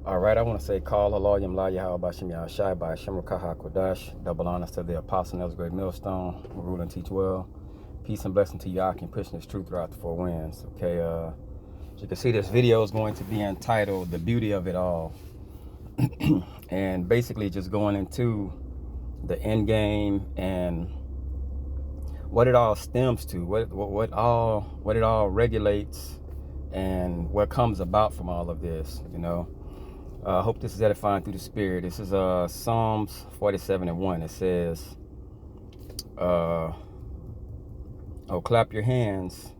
All right, I want to say, call Allah Yam La Yahweh Bashim Yah Shai by Shemra Kaha Kodash. Double honors to the Apostle Nel's Great Millstone, who rule and teach well. Peace and blessing to Yah and pushing his truth throughout the four winds. Okay, as you can see, this video is going to be entitled The Beauty of It All. And basically just going into the end game and what it all stems to, what it all regulates, and what comes about from all of this, you know. I hope this is edifying through the Spirit. This is Psalms 47:1. It says, "Oh, clap your hands,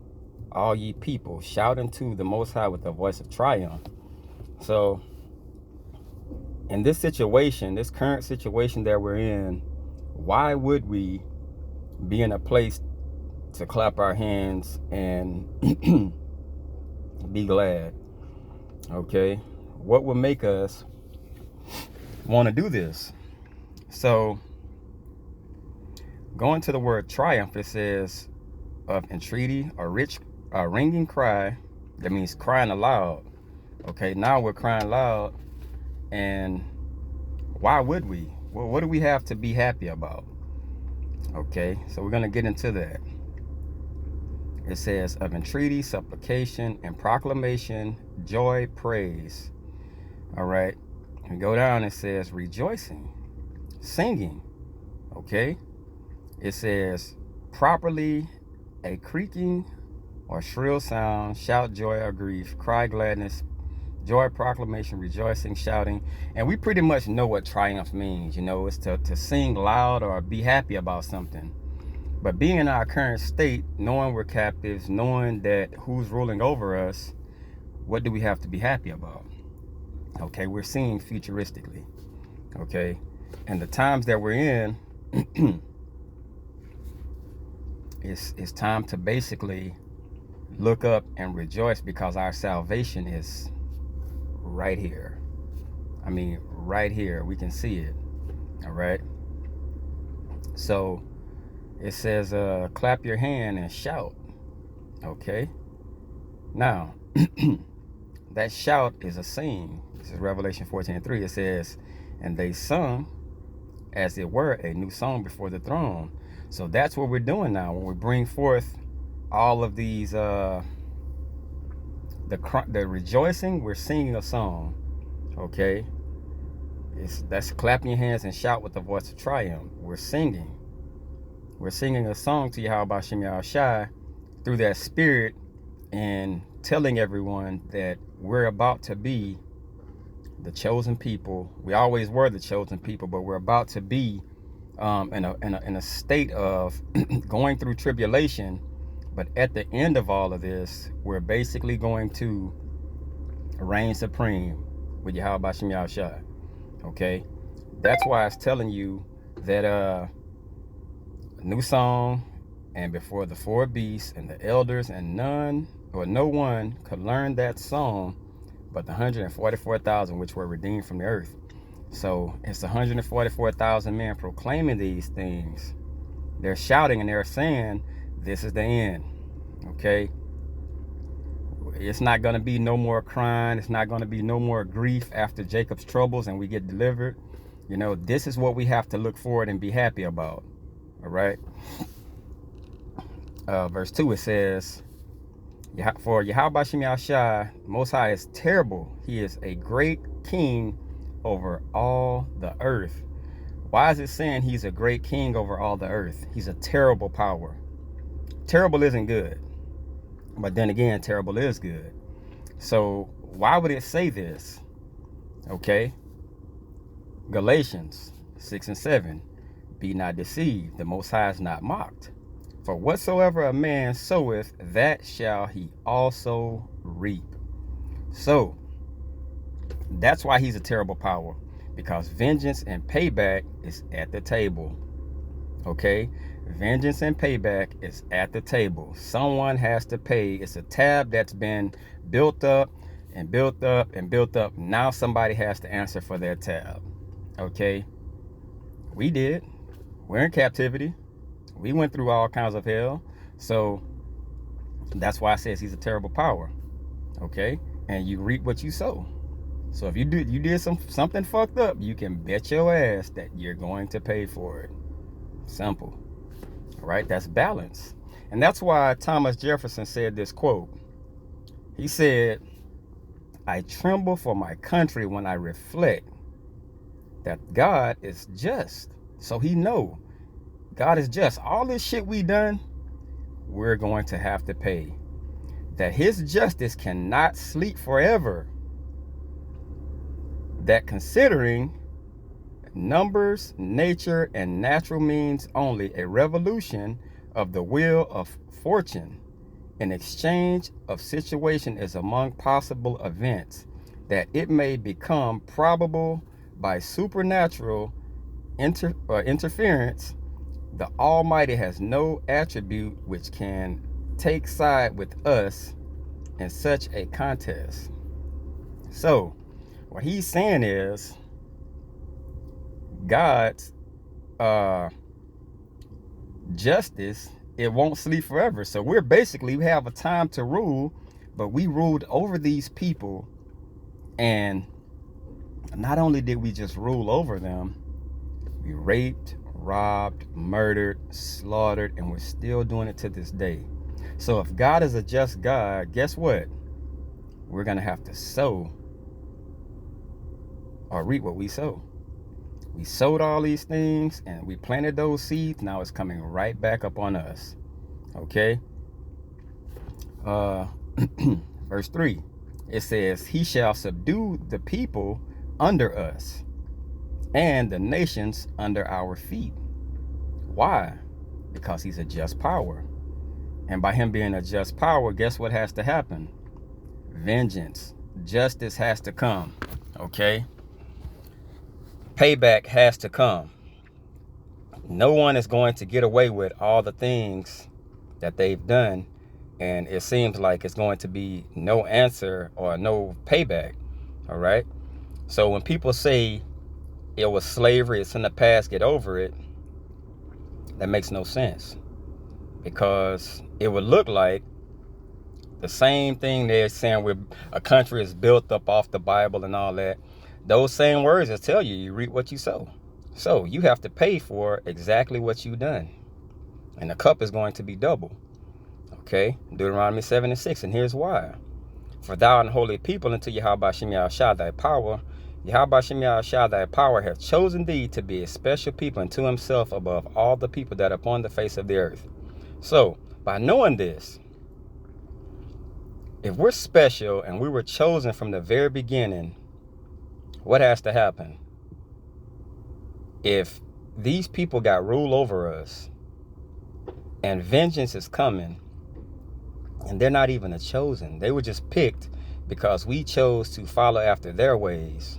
all ye people, shout unto the Most High with a voice of triumph." So, in this situation, this current situation that we're in, why would we be in a place to clap our hands and be glad? Okay, what will make us want to do this? So, going to the word triumph, it says, of entreaty, a rich, ringing cry. That means crying aloud. Okay, now we're crying loud, and why would we? Well, what do we have to be happy about? Okay, so we're gonna get into that. It says of entreaty, supplication, and proclamation, joy, praise. All right, and go down. It says rejoicing, singing. Okay, it says properly a creaking or shrill sound, shout joy or grief, cry gladness, joy, proclamation, rejoicing, shouting. And we pretty much know what triumph means. You know, it's to sing loud or be happy about something. But being in our current state, knowing we're captives, knowing that who's ruling over us, what do we have to be happy about? Okay, we're seeing futuristically. Okay, and the times that we're in, it's time to basically look up and rejoice, because our salvation is right here. I mean, right here. We can see it. All right. So it says, clap your hand and shout. Okay. Now, that shout is a sing. This is Revelation 14:3. It says, and they sung, as it were, a new song before the throne. So that's what we're doing now. When we bring forth all of these, the rejoicing, we're singing a song. Okay. That's clapping your hands and shout with the voice of triumph. We're singing. We're singing a song to Yahweh Bashim Yah Shai through that spirit, and telling everyone that we're about to be the chosen people. We always were the chosen people, but we're about to be in a state of going through tribulation. But at the end of all of this, we're basically going to reign supreme with Yahweh Bashim Yah Shai. Okay, that's why it's telling you that a new song, and before the four beasts and the elders, and none or no one could learn that song but the 144,000 which were redeemed from the earth. So it's 144,000 men proclaiming these things. They're shouting and they're saying, this is the end. Okay, it's not going to be no more crying. It's not going to be no more grief after Jacob's troubles and we get delivered. You know, this is what we have to look forward and be happy about. All right. Verse 2, it says, for Yahweh Bashim Yah Shai, Most High, is terrible. He is a great king over all the earth. Why is it saying he's a great king over all the earth? He's a terrible power. Terrible isn't good. But then again, terrible is good. So why would it say this? Okay. Galatians 6:7. Be not deceived. The Most High is not mocked. For whatsoever a man soweth, that shall he also reap. So that's why he's a terrible power. Because vengeance and payback is at the table. Okay. Vengeance and payback is at the table. Someone has to pay. It's a tab that's been built up and built up and built up. Now somebody has to answer for their tab. Okay, we did. We're in captivity. We went through all kinds of hell. So that's why it says he's a terrible power. Okay, and you reap what you sow. So if you did something fucked up, you can bet your ass that you're going to pay for it. Simple. All right? That's balance. And that's why Thomas Jefferson said this quote. He said, "I tremble for my country when I reflect that God is just." So he know God is just. All this shit we done, we're going to have to pay. That his justice cannot sleep forever. That considering numbers, nature, and natural means only a revolution of the wheel of fortune, an exchange of situation is among possible events, that it may become probable by supernatural interference, the Almighty has no attribute which can take side with us in such a contest. So, what he's saying is, God's justice, it won't sleep forever. So we have a time to rule, but we ruled over these people, and not only did we just rule over them, we raped, robbed, murdered, slaughtered, and we're still doing it to this day. So if God is a just God, guess what? We're gonna have to sow or reap what we sow. We sowed all these things and we planted those seeds. Now it's coming right back up on us. Okay. Verse 3, it says, "He shall subdue the people under us and the nations under our feet." Why? Because he's a just power. And by him being a just power, guess what has to happen? Vengeance. Justice has to come. Okay. Payback has to come. No one is going to get away with all the things that they've done, and it seems like it's going to be no answer or no payback. All right. So when people say it was slavery, it's in the past, get over it, that makes no sense, because it would look like the same thing they're saying where a country is built up off the Bible and all that. Those same words that tell you reap what you sow. So you have to pay for exactly what you've done. And the cup is going to be double. Okay? Deuteronomy 7:6. And here's why. "For thou and holy people unto Yahweh Shem Yahushua thy power, Yahweh Shem Yahushua thy power hath chosen thee to be a special people unto himself above all the people that are upon the face of the earth." So by knowing this, if we're special and we were chosen from the very beginning, what has to happen? If these people got rule over us and vengeance is coming, and they're not even a chosen, they were just picked because we chose to follow after their ways.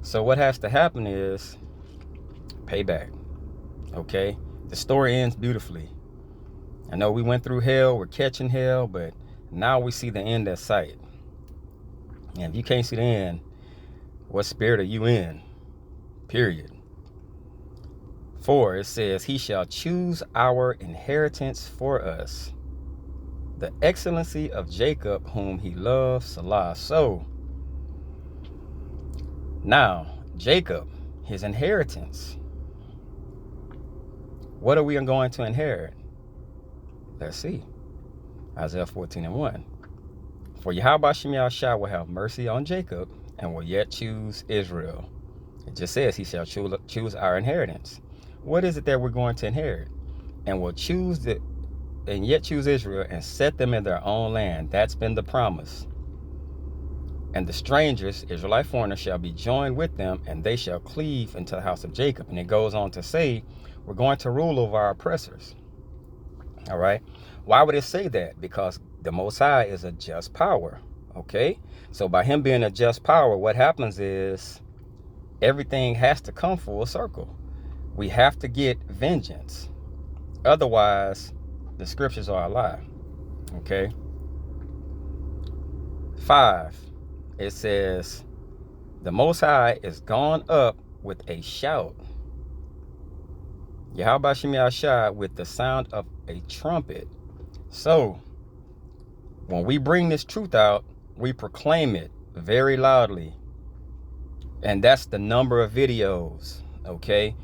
So what has to happen is payback. Okay? The story ends beautifully. I know we went through hell, we're catching hell, but now we see the end at sight. And if you can't see the end, what spirit are you in? Period. 4, it says, "He shall choose our inheritance for us, the excellency of Jacob, whom he loves, Salah." So, now, Jacob, his inheritance. What are we going to inherit? Let's see. Isaiah 14:1. "For Yahweh Shem Yahushua will have mercy on Jacob and will yet choose Israel." It just says he shall choose our inheritance. What is it that we're going to inherit? "And will yet choose Israel and set them in their own land." That's been the promise. "And the strangers, Israelite foreigners, shall be joined with them, and they shall cleave into the house of Jacob." And it goes on to say, we're going to rule over our oppressors. All right. Why would it say that? Because the Most High is a just power. Okay. So by him being a just power, what happens is everything has to come full circle. We have to get vengeance. Otherwise, the scriptures are a lie. Okay. 5, it says, "The Most High is gone up with a shout. Yahweh Shem Yahushua with the sound of a trumpet." So, when we bring this truth out, we proclaim it very loudly. And that's the number of videos, okay?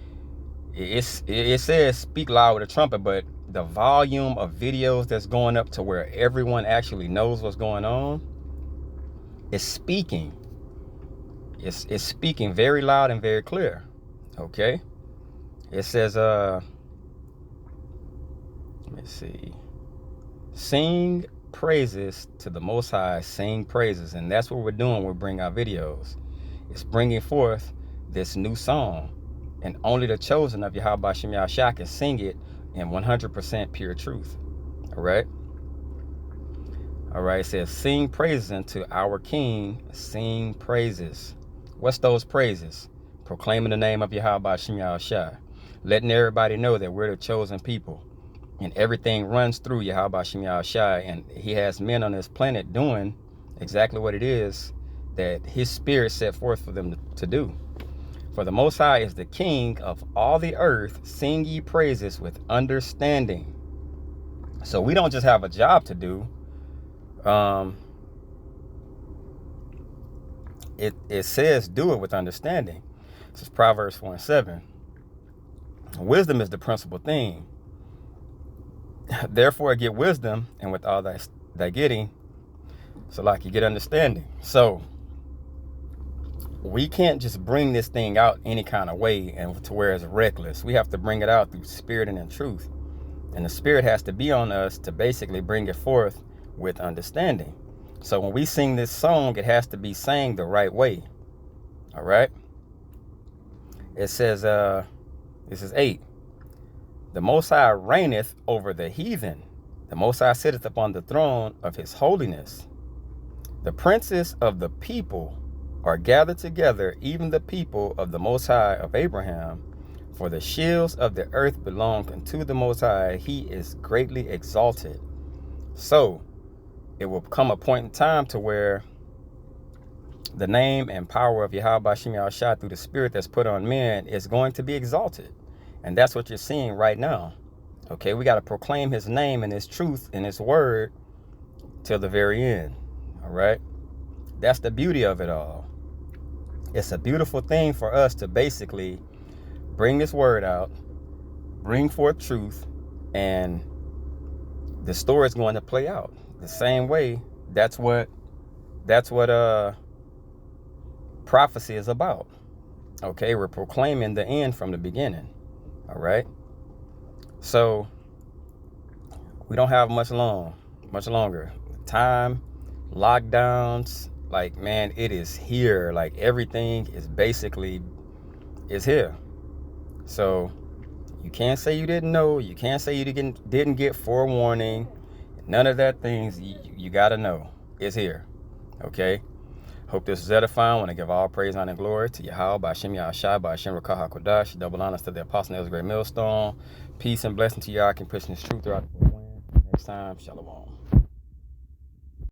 It says speak loud with a trumpet, but the volume of videos that's going up to where everyone actually knows what's going on is speaking. It's speaking very loud and very clear, okay? It says, let me see. Sing praises to the Most High, sing praises. And that's what we're doing when we bring our videos. It's bringing forth this new song. And only the chosen of Yahweh Shem Yahshua can sing it in 100% pure truth. All right? All right, it says, sing praises unto our King, sing praises. What's those praises? Proclaiming the name of Yahweh Shem Yahshua. Letting everybody know that we're the chosen people. And everything runs through Yahweh Shem Yahshua. And he has men on this planet doing exactly what it is that his spirit set forth for them to do. For the Most High is the King of all the earth. Sing ye praises with understanding. So we don't just have a job to do. It says do it with understanding. This is Proverbs 4:7. Wisdom is the principal thing. Therefore get wisdom, and with all thy getting, so like you get understanding. So we can't just bring this thing out any kind of way and to where it's reckless. We have to bring it out through spirit and in truth. And the spirit has to be on us to basically bring it forth with understanding. So when we sing this song, it has to be sang the right way. All right. It says, this is 8. The Most High reigneth over the heathen. The Most High sitteth upon the throne of his holiness. The princes of the people are gathered together, even the people of the Most High of Abraham. For the shields of the earth belong unto the Most High. He is greatly exalted. So it will come a point in time to where the name and power of Yahweh Shem Yahshua through the spirit that's put on men is going to be exalted. And that's what you're seeing right now. Okay, we got to proclaim his name and his truth and his word till the very end. All right. That's the beauty of it all. It's a beautiful thing for us to basically bring this word out, bring forth truth, and the story is going to play out the same way. That's what prophecy is about. Okay, we're proclaiming the end from the beginning. All right. So we don't have much longer. Time, lockdowns, like, man, it is here. Like, everything is basically is here. So you can't say you didn't know. You can't say you didn't get forewarning. None of that things. You got to know it's here. Okay. Hope this is edifying. I want to give all praise, honor, and glory to Yahweh, by Shem Yahshua, by Shem Rakah HaKodash. Double honors to the Apostle Nail's Great Millstone. Peace and blessing to y'all. I can push this truth throughout the wind. Next time, Shalom.